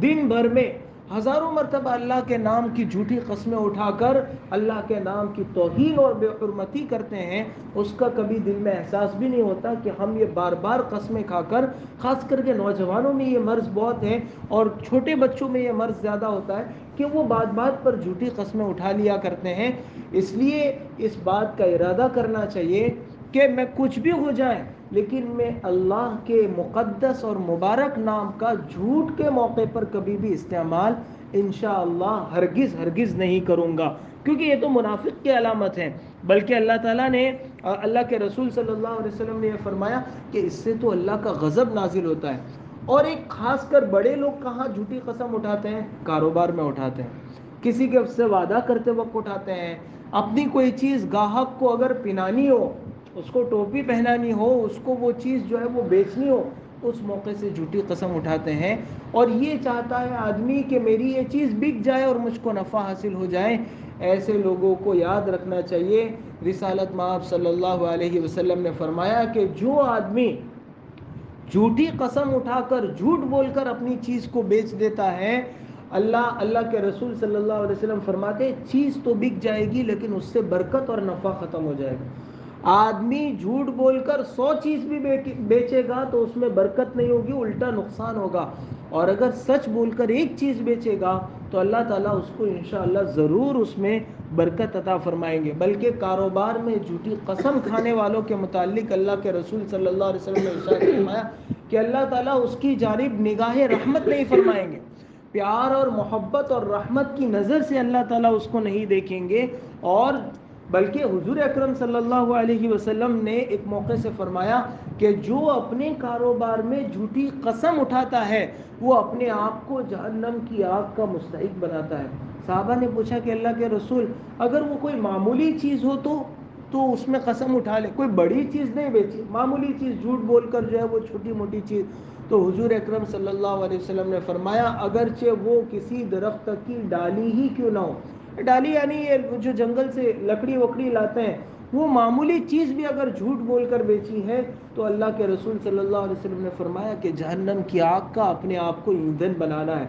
دن بھر میں ہزاروں مرتبہ اللہ کے نام کی جھوٹی قسمیں اٹھا کر اللہ کے نام کی توہین اور بے حرمتی کرتے ہیں، اس کا کبھی دل میں احساس بھی نہیں ہوتا کہ ہم یہ بار بار قسمیں کھا کر، خاص کر کے نوجوانوں میں یہ مرض بہت ہے اور چھوٹے بچوں میں یہ مرض زیادہ ہوتا ہے کہ وہ بات بات پر جھوٹی قسمیں اٹھا لیا کرتے ہیں۔ اس لیے اس بات کا ارادہ کرنا چاہیے کہ میں کچھ بھی ہو جائے لیکن میں اللہ کے مقدس اور مبارک نام کا جھوٹ کے موقع پر کبھی بھی استعمال انشاءاللہ ہرگز ہرگز نہیں کروں گا، کیونکہ یہ تو منافق کی علامت ہے۔ بلکہ اللہ تعالیٰ نے، اللہ کے رسول صلی اللہ علیہ وسلم نے یہ فرمایا کہ اس سے تو اللہ کا غضب نازل ہوتا ہے۔ اور ایک خاص کر بڑے لوگ کہاں جھوٹی قسم اٹھاتے ہیں؟ کاروبار میں اٹھاتے ہیں، کسی کے سے وعدہ کرتے وقت اٹھاتے ہیں، اپنی کوئی چیز گاہک کو اگر پنانی ہو، اس کو ٹوپی پہنانی ہو، اس کو وہ چیز جو ہے وہ بیچنی ہو، اس موقع سے جھوٹی قسم اٹھاتے ہیں اور یہ چاہتا ہے آدمی کہ میری یہ چیز بک جائے اور مجھ کو نفع حاصل ہو جائے۔ ایسے لوگوں کو یاد رکھنا چاہیے، رسالت مآب صلی اللہ علیہ وسلم نے فرمایا کہ جو آدمی جھوٹی قسم اٹھا کر، جھوٹ بول کر اپنی چیز کو بیچ دیتا ہے، اللہ کے رسول صلی اللہ علیہ وسلم فرماتے ہیں چیز تو بک جائے گی لیکن اس سے برکت اور نفع ختم ہو جائے گا۔ آدمی جھوٹ بول کر 100 چیز بھی بیچے گا تو اس میں برکت نہیں ہوگی، الٹا نقصان ہوگا، اور اگر سچ بول کر ایک چیز بیچے گا تو اللہ تعالیٰ اس کو انشاءاللہ ضرور اس میں برکت عطا فرمائیں گے۔ بلکہ کاروبار میں جھوٹی قسم کھانے والوں کے متعلق اللہ کے رسول صلی اللہ علیہ وسلم نے ارشاد فرمایا کہ اللہ تعالیٰ اس کی جانب نگاہ رحمت نہیں فرمائیں گے، پیار اور محبت اور رحمت کی نظر سے اللہ تعالیٰ اس کو نہیں دیکھیں گے۔ اور بلکہ حضور اکرم صلی اللہ علیہ وسلم نے ایک موقع سے فرمایا کہ جو اپنے کاروبار میں جھوٹی قسم اٹھاتا ہے وہ اپنے آپ کو جہنم کی آگ کا مستحق بناتا ہے۔ صحابہ نے پوچھا کہ اللہ کے رسول اگر وہ کوئی معمولی چیز ہو تو اس میں قسم اٹھا لے، کوئی بڑی چیز نہیں بیچی، معمولی چیز جھوٹ بول کر جو ہے وہ چھوٹی موٹی چیز، تو حضور اکرم صلی اللہ علیہ وسلم نے فرمایا اگرچہ وہ کسی درخت کی ڈالی ہی کیوں نہ ہو، ڈالی یعنی یہ جو جنگل سے لکڑی وکڑی لاتے ہیں، وہ معمولی چیز بھی اگر جھوٹ بول کر بیچی ہے تو اللہ کے رسول صلی اللہ علیہ وسلم نے فرمایا کہ جہنم کی آگ کا اپنے آپ کو ایندھن بنانا ہے۔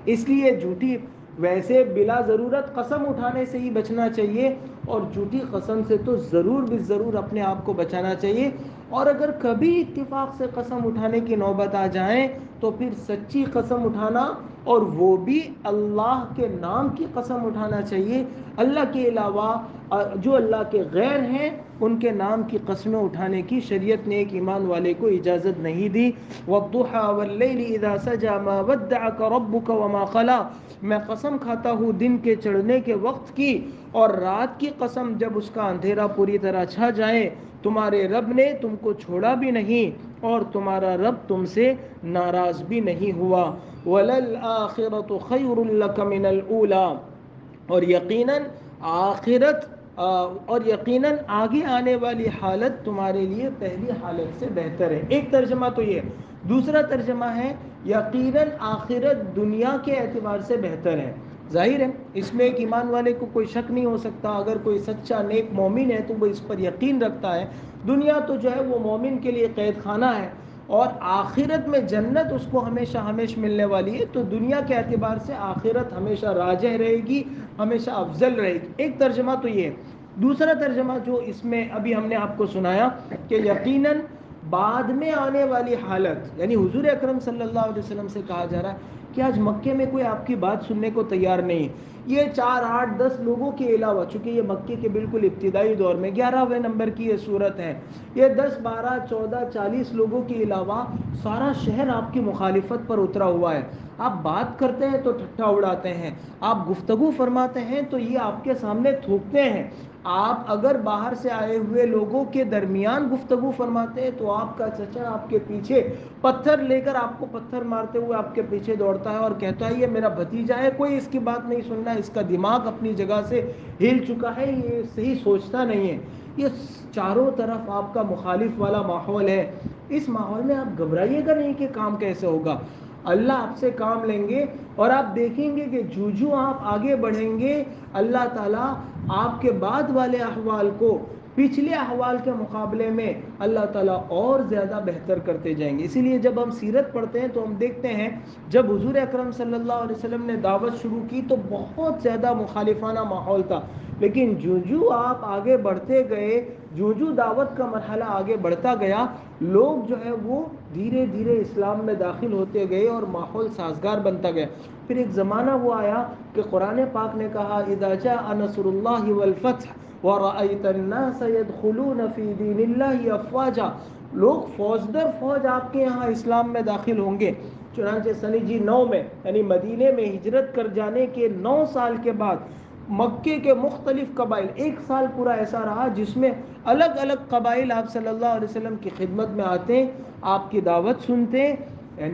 اس لیے جھوٹی، ویسے بلا ضرورت قسم اٹھانے سے ہی بچنا چاہیے اور جھوٹی قسم سے تو ضرور بھی ضرور اپنے آپ کو بچانا چاہیے۔ اور اگر کبھی اتفاق سے قسم اٹھانے کی نوبت آ جائیں تو پھر سچی قسم اٹھانا، اور وہ بھی اللہ کے نام کی قسم اٹھانا چاہیے۔ اللہ کے علاوہ جو اللہ کے غیر ہیں ان کے نام کی قسمیں اٹھانے کی شریعت نے ایک ایمان والے کو اجازت نہیں دی۔ وَالضُّحَىٰ وَاللَّيْلِ إِذَا سَجَىٰ مَا وَدَّعَكَ رَبُّكَ وَمَا قَلَىٰ، میں قسم کھاتا ہوں دن کے چڑھنے کے وقت کی، اور رات کی قسم جب اس کا اندھیرا پوری طرح چھا جائے، تمہارے رب نے تم کو چھوڑا بھی نہیں اور تمہارا رب تم سے ناراض بھی نہیں ہوا۔ وَلَلْآخِرَةُ خَيْرٌ لَكَ مِنَ الْأُولَىٰ، اور یقیناً آخرت اور یقیناً آگے آنے والی حالت تمہارے لیے پہلی حالت سے بہتر ہے۔ ایک ترجمہ تو یہ، دوسرا ترجمہ ہے یقیناً آخرت دنیا کے اعتبار سے بہتر ہے۔ ظاہر ہے اس میں ایک ایمان والے کو کوئی شک نہیں ہو سکتا، اگر کوئی سچا نیک مومن ہے تو وہ اس پر یقین رکھتا ہے دنیا تو جو ہے وہ مومن کے لیے قید خانہ ہے اور آخرت میں جنت اس کو ہمیشہ ہمیشہ ملنے والی ہے، تو دنیا کے اعتبار سے آخرت ہمیشہ راجح رہے گی، ہمیشہ افضل رہے گی۔ ایک ترجمہ تو یہ ہے۔ دوسرا ترجمہ جو اس میں ابھی ہم نے آپ کو سنایا کہ یقیناً بعد میں آنے والی حالت، یعنی حضور اکرم صلی اللہ علیہ وسلم سے کہا جا رہا ہے کہ آج مکے میں کوئی آپ کی بات سننے کو تیار نہیں، یہ 4 8 10 لوگوں کے علاوہ، چونکہ یہ مکے کے بالکل ابتدائی دور میں 11ویں نمبر کی یہ صورت ہے، یہ 10 12 14 40 لوگوں کے علاوہ سارا شہر آپ کی مخالفت پر اترا ہوا ہے۔ آپ بات کرتے ہیں تو ٹھٹھا اڑاتے ہیں، آپ گفتگو فرماتے ہیں تو یہ آپ کے سامنے تھوکتے ہیں، آپ اگر باہر سے آئے ہوئے لوگوں کے درمیان گفتگو فرماتے ہیں تو آپ کا چچا آپ کے پیچھے پتھر لے کر آپ کو پتھر مارتے ہوئے آپ کے پیچھے دوڑتا ہے اور کہتا ہے یہ میرا بھتیجا ہے، کوئی اس کی بات نہیں سننا، اس کا دماغ اپنی جگہ سے ہل چکا ہے، یہ صحیح سوچتا نہیں ہے۔ یہ چاروں طرف آپ کا مخالف والا ماحول ہے۔ اس ماحول میں آپ گھبرائیے گا نہیں کہ کام کیسے ہوگا، اللہ آپ سے کام لیں گے اور آپ دیکھیں گے کہ جو آپ آگے بڑھیں گے اللہ تعالیٰ آپ کے بعد والے احوال کو پچھلے احوال کے مقابلے میں اللہ تعالیٰ اور زیادہ بہتر کرتے جائیں گے. اسی لیے جب ہم سیرت پڑھتے ہیں تو ہم دیکھتے ہیں جب حضور اکرم صلی اللہ علیہ وسلم نے دعوت شروع کی تو بہت زیادہ مخالفانہ ماحول تھا، لیکن جو آپ آگے بڑھتے گئے، جو دعوت کا مرحلہ آگے بڑھتا گیا، لوگ جو ہے وہ دھیرے دھیرے اسلام میں داخل ہوتے گئے اور ماحول سازگار بنتا گیا. پھر ایک زمانہ وہ آیا کہ قرآن پاک نے کہا اذا جاء نصر اللہ والفتح وَرَأَيْتَ النَّاسَ يَدْخُلُونَ فِي دِينِ اللَّهِ أَفْوَاجًا، لوگ فوج در فوج آپ کے یہاں اسلام میں داخل ہوں گے. چنانچہ سنی جی 9 میں یعنی مدینے میں ہجرت کر جانے کے 9 سال کے بعد مکے کے مختلف قبائل، ایک سال پورا ایسا رہا جس میں الگ الگ قبائل آپ صلی اللہ علیہ وسلم کی خدمت میں آتے، آپ کی دعوت سنتے.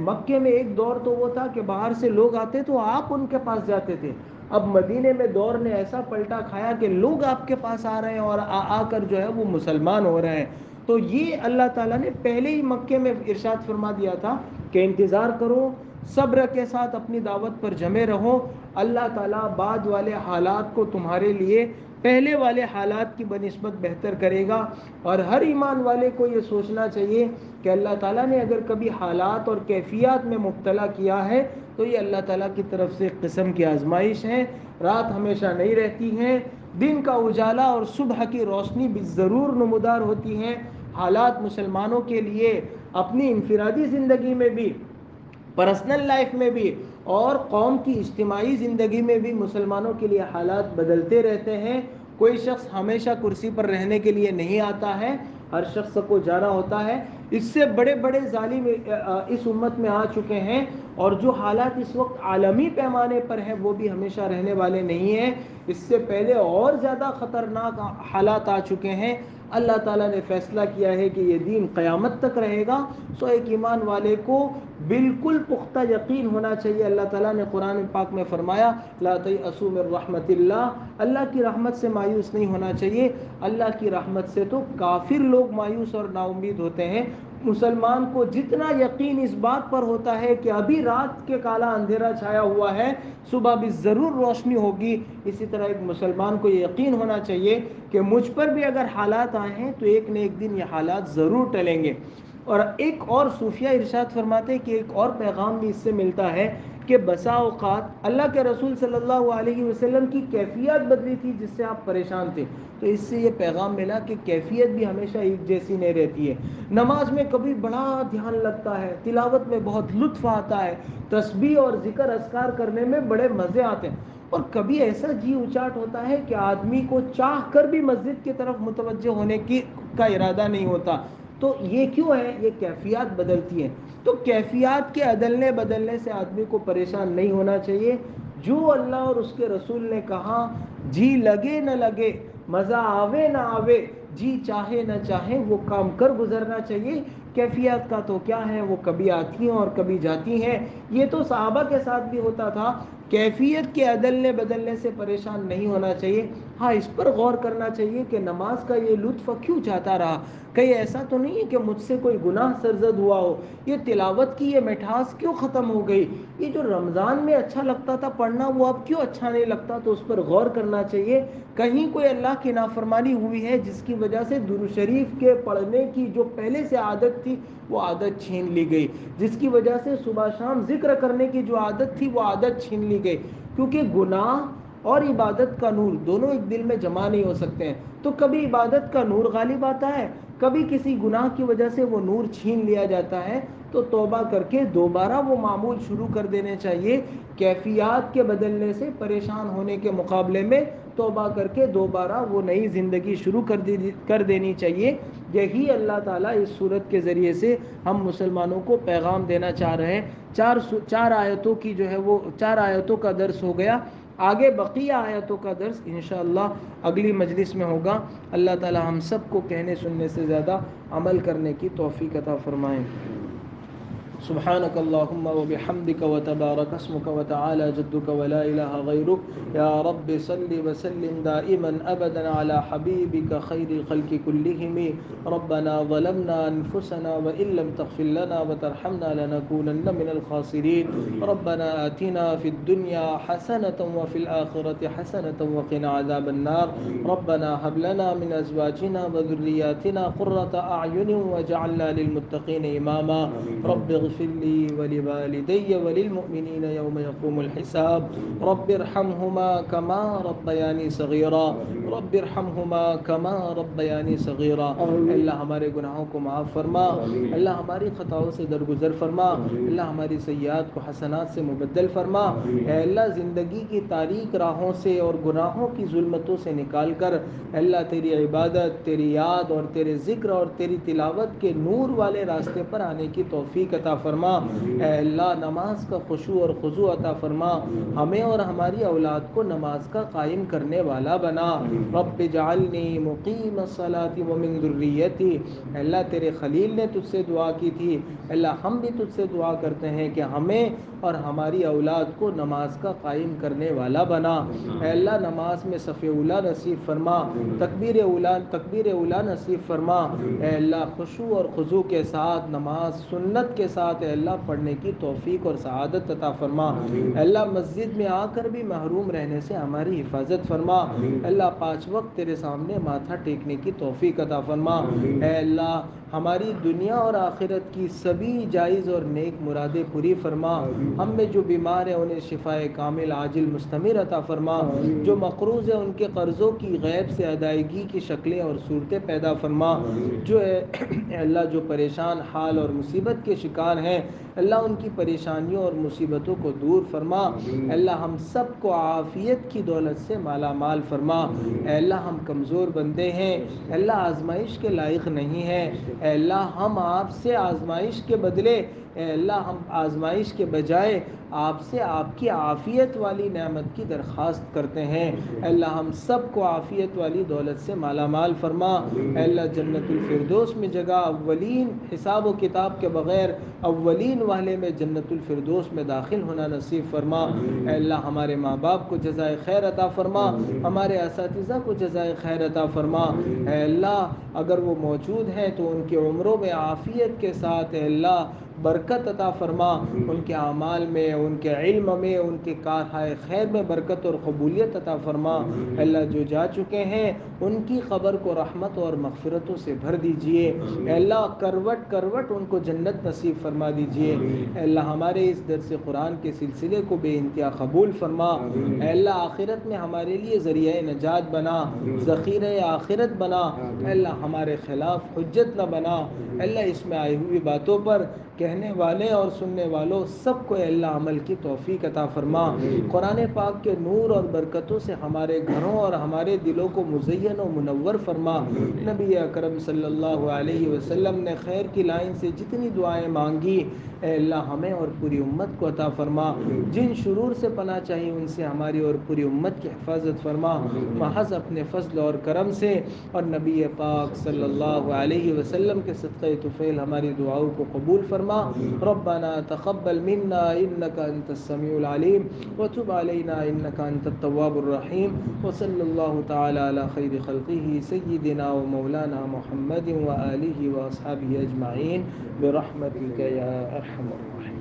مکے میں ایک دور تو وہ تھا کہ باہر سے لوگ آتے تو آپ ان کے پاس جاتے تھے. اب مدینے میں دور نے ایسا پلٹا کھایا کہ لوگ آپ کے پاس آ رہے ہیں اور آ کر جو ہے وہ مسلمان ہو رہے ہیں. تو یہ اللہ تعالیٰ نے پہلے ہی مکے میں ارشاد فرما دیا تھا کہ انتظار کرو، صبر کے ساتھ اپنی دعوت پر جمے رہو. اللہ تعالیٰ بعد والے حالات کو تمہارے لیے پہلے والے حالات کی بنسبت بہتر کرے گا. اور ہر ایمان والے کو یہ سوچنا چاہیے کہ اللہ تعالیٰ نے اگر کبھی حالات اور کیفیات میں مبتلا کیا ہے تو یہ اللہ تعالیٰ کی طرف سے ایک قسم کی آزمائش ہے. رات ہمیشہ نہیں رہتی ہیں، دن کا اجالا اور صبح کی روشنی بھی ضرور نمودار ہوتی ہیں. حالات مسلمانوں کے لیے اپنی انفرادی زندگی میں بھی، پرسنل لائف میں بھی اور قوم کی اجتماعی زندگی میں بھی مسلمانوں کے لیے حالات بدلتے رہتے ہیں. کوئی شخص ہمیشہ کرسی پر رہنے کے لیے نہیں آتا ہے، ہر شخص کو جانا ہوتا ہے. اس سے بڑے بڑے ظالم اس امت میں آ چکے ہیں اور جو حالات اس وقت عالمی پیمانے پر ہیں وہ بھی ہمیشہ رہنے والے نہیں ہیں. اس سے پہلے اور زیادہ خطرناک حالات آ چکے ہیں. اللہ تعالیٰ نے فیصلہ کیا ہے کہ یہ دین قیامت تک رہے گا. سو ایک ایمان والے کو بالکل پختہ یقین ہونا چاہیے. اللہ تعالیٰ نے قرآن پاک میں فرمایا لا تیأسوا من رحمت اللہ، اللہ کی رحمت سے مایوس نہیں ہونا چاہیے. اللہ کی رحمت سے تو کافر لوگ مایوس اور نا امید ہوتے ہیں. مسلمان کو جتنا یقین اس بات پر ہوتا ہے کہ ابھی رات کے کالا اندھیرا چھایا ہوا ہے، صبح بھی ضرور روشنی ہوگی، اسی طرح ایک مسلمان کو یقین ہونا چاہیے کہ مجھ پر بھی اگر حالات آئے ہیں تو ایک نہ ایک دن یہ حالات ضرور ٹلیں گے. اور ایک اور صوفیہ ارشاد فرماتے ہیں کہ ایک اور پیغام بھی اس سے ملتا ہے کہ بسا اوقات اللہ کے رسول صلی اللہ علیہ وسلم کی کیفیت بدلی تھی جس سے آپ پریشان تھے. تو اس سے یہ پیغام ملا کہ کیفیت بھی ہمیشہ ایک جیسی نہیں رہتی ہے. نماز میں کبھی بڑا دھیان لگتا ہے، تلاوت میں بہت لطف آتا ہے، تسبیح اور ذکر اذکار کرنے میں بڑے مزے آتے ہیں، اور کبھی ایسا جی اچاٹ ہوتا ہے کہ آدمی کو چاہ کر بھی مسجد کی طرف متوجہ ہونے کا ارادہ نہیں ہوتا. تو یہ کیوں ہے؟ یہ کیفیات بدلتی ہیں. تو کیفیات کے بدلنے سے آدمی کو پریشان نہیں ہونا چاہیے. جو اللہ اور اس کے رسول نے کہا، جی لگے نہ لگے، مزہ آوے نہ آوے، جی چاہے نہ چاہے، وہ کام کر گزرنا چاہیے. کیفیات کا تو کیا ہے، وہ کبھی آتی ہیں اور کبھی جاتی ہیں. یہ تو صحابہ کے ساتھ بھی ہوتا تھا. کیفیت کے بدلنے سے پریشان نہیں ہونا چاہیے. ہاں اس پر غور کرنا چاہیے کہ نماز کا یہ لطف کیوں جاتا رہا. کہیں ایسا تو نہیں ہے کہ مجھ سے کوئی گناہ سرزد ہوا ہو، یہ تلاوت کی یہ مٹھاس کیوں ختم ہو گئی، یہ جو رمضان میں اچھا لگتا تھا پڑھنا وہ اب کیوں اچھا نہیں لگتا. تو اس پر غور کرنا چاہیے. کہیں کوئی اللہ کی نافرمانی ہوئی ہے جس کی وجہ سے درود شریف کے پڑھنے کی جو پہلے سے عادت تھی وہ عادت چھین لی گئی، جس کی وجہ سے صبح شام ذکر کرنے کی جو عادت تھی وہ عادت چھین لی گئی. کیونکہ گناہ اور عبادت کا نور دونوں ایک دل میں جمع نہیں ہو سکتے ہیں. تو کبھی عبادت کا نور غالب آتا ہے، کبھی کسی گناہ کی وجہ سے وہ نور چھین لیا جاتا ہے. تو توبہ کر کے دوبارہ وہ معمول شروع کر دینے چاہیے. کیفیات کے بدلنے سے پریشان ہونے کے مقابلے میں توبہ کر کے دوبارہ وہ نئی زندگی شروع کر دینی چاہیے. یہی اللہ تعالیٰ اس صورت کے ذریعے سے ہم مسلمانوں کو پیغام دینا چاہ رہے ہیں. چار آیتوں کی جو ہے وہ 4 آیتوں کا درس ہو گیا. آگے بقیہ آیتوں کا درس انشاءاللہ اگلی مجلس میں ہوگا. اللہ تعالی ہم سب کو کہنے سننے سے زیادہ عمل کرنے کی توفیق عطا فرمائیں. سبحانك اللهم وبحمدك وتبارك اسمك وتعالى جدك ولا إله غيرك. يا رب صل وسلم دائما أبدا على حبيبك خير الخلق كلهم. ربنا ظلمنا أنفسنا وإن لم تغفر لنا وترحمنا لنكونن من الخاسرين. ربنا آتنا في الدنيا حسنة وفي الآخرة حسنة وقنا عذاب النار. ربنا هب لنا من أزواجنا وذرياتنا قرة أعين واجعلنا للمتقين إماما. رب اغفر لي ولوالدي وللمؤمنين يوم يقوم الحساب. رب ارحمهما كما ربياني صغيرا. رب ارحمهما كما ربياني صغيرا. اللہ ہمارے گناہوں کو معاف فرما. اللہ ہماری خطاؤں سے درگزر فرما. اللہ ہماری سیئات کو حسنات سے مبدل فرما. اے اللہ زندگی کی تاریک راہوں سے اور گناہوں کی ظلمتوں سے نکال کر اے اللہ تیری عبادت، تیری یاد اور تیرے ذکر اور تیری تلاوت کے نور والے راستے پر آنے کی توفیق عطا فرما. اے اللہ نماز کا خشوع اور خضوع عطا فرما. ہمیں اور ہماری اولاد کو نماز کا قائم کرنے والا بنا. رب اجعلنی مقیم الصلاۃ ومن ذریتی. اے اللہ تیرے خلیل نے تجھ سے دعا کی تھی. اللہ ہم بھی تجھ سے دعا کرتے ہیں کہ ہمیں اور ہماری اولاد کو نماز کا قائم کرنے والا بنا. اے اللہ نماز میں صف اولا نصیب فرما. تکبیر اولا نصیب فرما. اے اللہ خشوع اور خضوع کے ساتھ نماز سنت کے ساتھ اے اللہ پڑھنے کی توفیق اور سعادت عطا فرما. اے اللہ مسجد میں آ کر بھی محروم رہنے سے ہماری حفاظت فرما. اے اللہ 5 وقت تیرے سامنے ماتھا ٹیکنے کی توفیق عطا فرما. اے اللہ ہماری دنیا اور آخرت کی سبھی جائز اور نیک مرادیں پوری فرما. ہم میں جو بیمار ہیں انہیں شفائے کامل عاجل مستمر عطا فرما. جو مقروض ہیں ان کے قرضوں کی غیب سے ادائیگی کی شکلیں اور صورتیں پیدا فرما. جو اے اللہ جو پریشان حال اور مصیبت کے شکار ہیں اللہ ان کی پریشانیوں اور مصیبتوں کو دور فرما. اے اللہ ہم سب کو عافیت کی دولت سے مالا مال فرما. اے اللہ ہم کمزور بندے ہیں. اے اللہ آزمائش کے لائق نہیں ہیں. اے اللہ ہم آپ سے آزمائش کے بدلے اے اللہ ہم آزمائش کے بجائے آپ سے آپ کی عافیت والی نعمت کی درخواست کرتے ہیں. اے اللہ ہم سب کو عافیت والی دولت سے مالا مال فرما. اے اللہ جنت الفردوس میں جگہ اولین حساب و کتاب کے بغیر اولین والے میں جنت الفردوس میں داخل ہونا نصیب فرما. اے اللہ ہمارے ماں باپ کو جزائے خیر عطا فرما. ہمارے اساتذہ کو جزائے خیر عطا فرما. اے اللہ اگر وہ موجود ہیں تو ان کی عمروں میں عافیت کے ساتھ اے اللہ برکت عطا فرما. ان کے اعمال میں، ان کے علم میں، ان کے کارہائے خیر میں برکت اور قبولیت عطا فرما. اللہ جو جا چکے ہیں ان کی قبر کو رحمت اور مغفرتوں سے بھر دیجئے. اے اللہ کروٹ کروٹ ان کو جنت نصیب فرما دیجئے. اے اللہ ہمارے اس درس قرآن کے سلسلے کو بے انتہا قبول فرما. اے اللہ آخرت میں ہمارے لیے ذریعہ نجات بنا، ذخیرہ آخرت بنا. اے اللہ ہمارے خلاف حجت نہ بنا. اے اللہ اس میں آئی ہوئی باتوں پر کہنے والے اور سننے والوں سب کو اے اللہ عمل کی توفیق عطا فرما. قرآن پاک کے نور اور برکتوں سے ہمارے گھروں اور ہمارے دلوں کو مزین و منور فرما. نبی اکرم صلی اللہ علیہ وسلم نے خیر کی لائن سے جتنی دعائیں مانگی اے اللہ ہمیں اور پوری امت کو عطا فرما. جن شرور سے پناہ چاہیے ان سے ہماری اور پوری امت کی حفاظت فرما. محض اپنے فضل اور کرم سے اور نبی پاک صلی اللہ علیہ وسلم کے صدقہ طفیل ہماری دعاؤں کو قبول فرما. ربنا تقبل منا انك انت السميع العليم وتب علينا انك انت التواب الرحيم. وصلى الله تعالى على خير خلقه سيدنا ومولانا محمد وآله وأصحابه أجمعين برحمتك يا أرحم الراحمين.